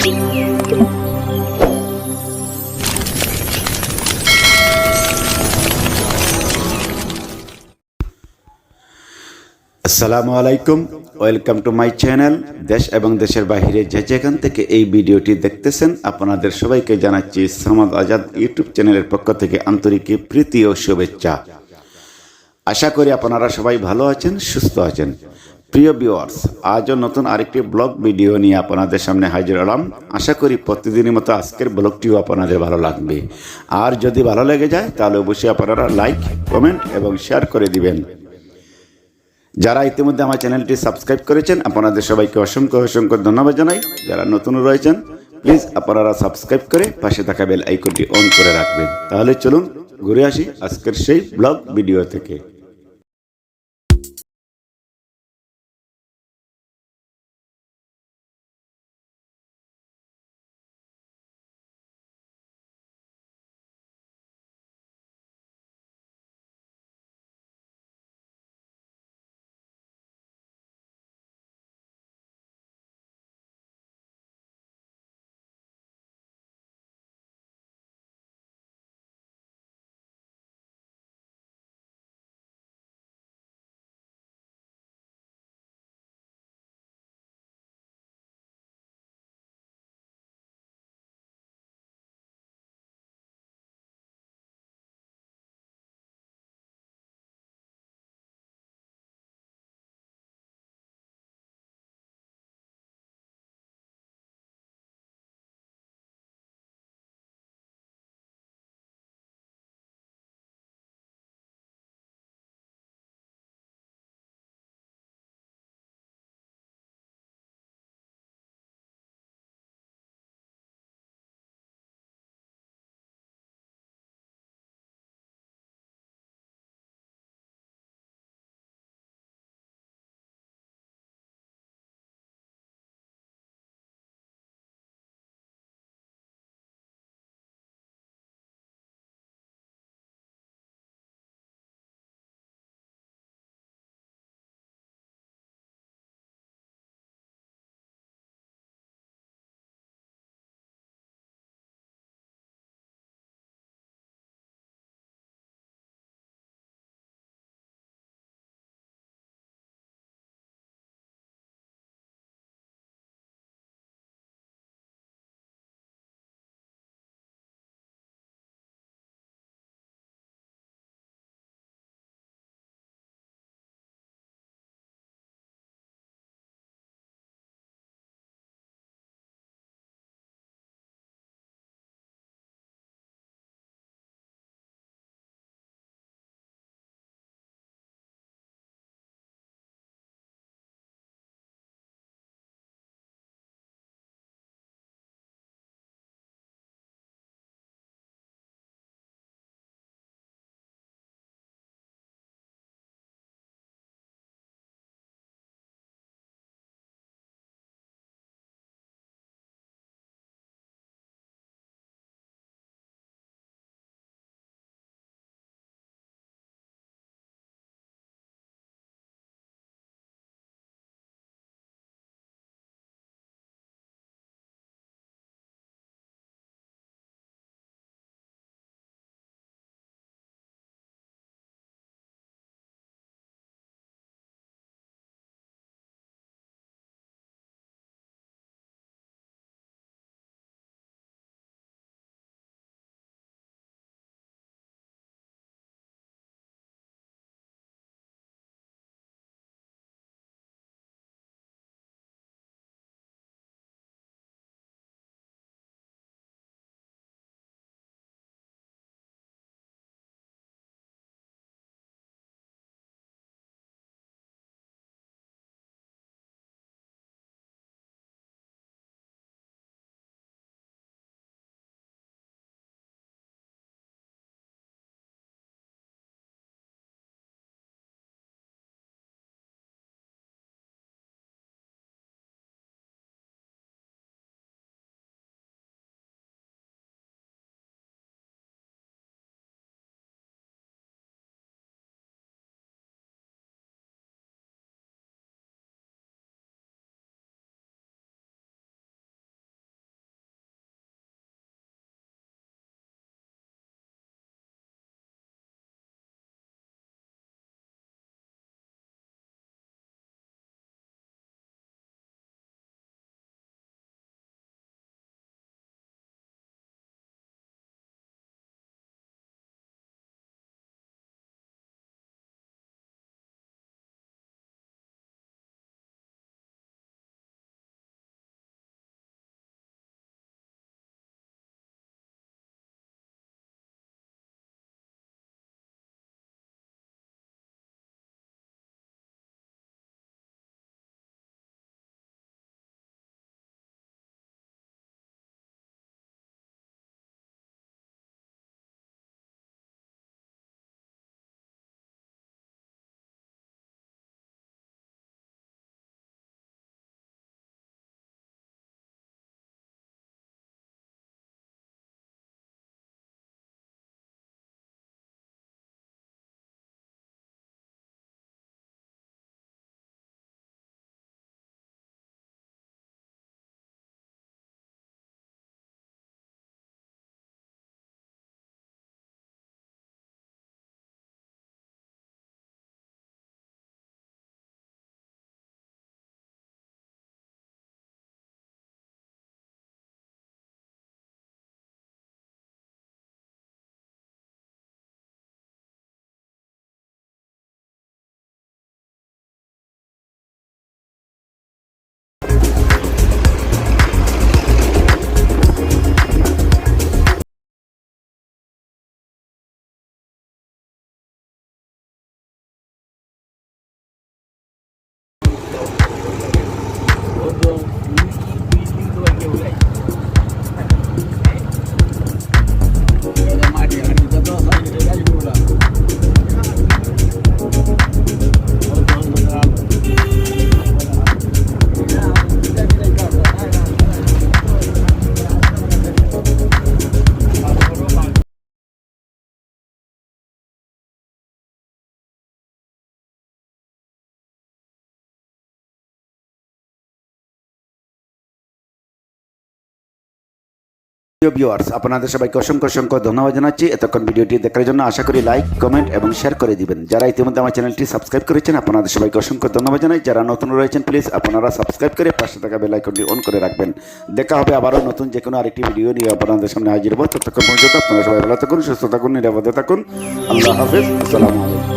আসসালামু আলাইকুম, welcome to my channel. দেশ এবং দেশের বাইরে যে যেখান থেকে এই ভিডিওটি দেখতেছেন আপনাদের সবাইকে জানাচ্ছি সামাদ আজাদ ইউটিউব চ্যানেলের পক্ষ থেকে আন্তরিক প্রীতি ও শুভেচ্ছা। আশা করি আপনারা সবাই ভালো আছেন, সুস্থ আছেন। প্রিয় ভিউয়ার্স, আজও নতুন আরেকটি ব্লগ ভিডিও নিয়ে আপনাদের সামনে হাজির হলাম। আশা করি প্রতিদিনের মতো আজকের ব্লগটিও আপনাদের ভালো লাগবে। আর যদি ভালো লেগে যায় তাহলে অবশ্যই আপনারা লাইক, কমেন্ট এবং শেয়ার করে দিবেন। যারা ইতিমধ্যে আমার চ্যানেলটি সাবস্ক্রাইব করেছেন আপনাদের সবাইকে অসংখ্য অসংখ্য ধন্যবাদ জানাই। যারা নতুন রয়েছেন প্লিজ আপনারা সাবস্ক্রাইব করে পাশে থাকা বেল আইকনটি অন করে রাখবেন। তাহলে চলুন ঘুরে আসি আজকের সেই ব্লগ ভিডিও থেকে। প্রিয় ভিউয়ার্স, আপনাদের সবাইকে অসংখ্য অসংখ্য ধন্যবাদ জানাচ্ছি এতক্ষণ ভিডিওটি দেখার জন্য। আশা করি লাইক, কমেন্ট এবং শেয়ার করে দিবেন। যারা ইতিমধ্যে আমার চ্যানেলটি সাবস্ক্রাইব করেছেন আপনাদের সবাইকে অসংখ্য ধন্যবাদ জানাই। যারা নতুন রয়েছেন প্লিজ আপনারা সাবস্ক্রাইব করে পাশে থাকা বেল আইকনটি অন করে রাখবেন। দেখা হবে আবারও নতুন যে কোনো আরেকটি ভিডিও নিয়ে আপনাদের সামনে হাজির হব। ততক্ষণ পর্যন্ত আপনারা সবাই ভালো থাকুন, সুস্থ থাকুন, নিরাপদে থাকুন। আল্লাহ হাফেজ, আসসালামু আলাইকুম।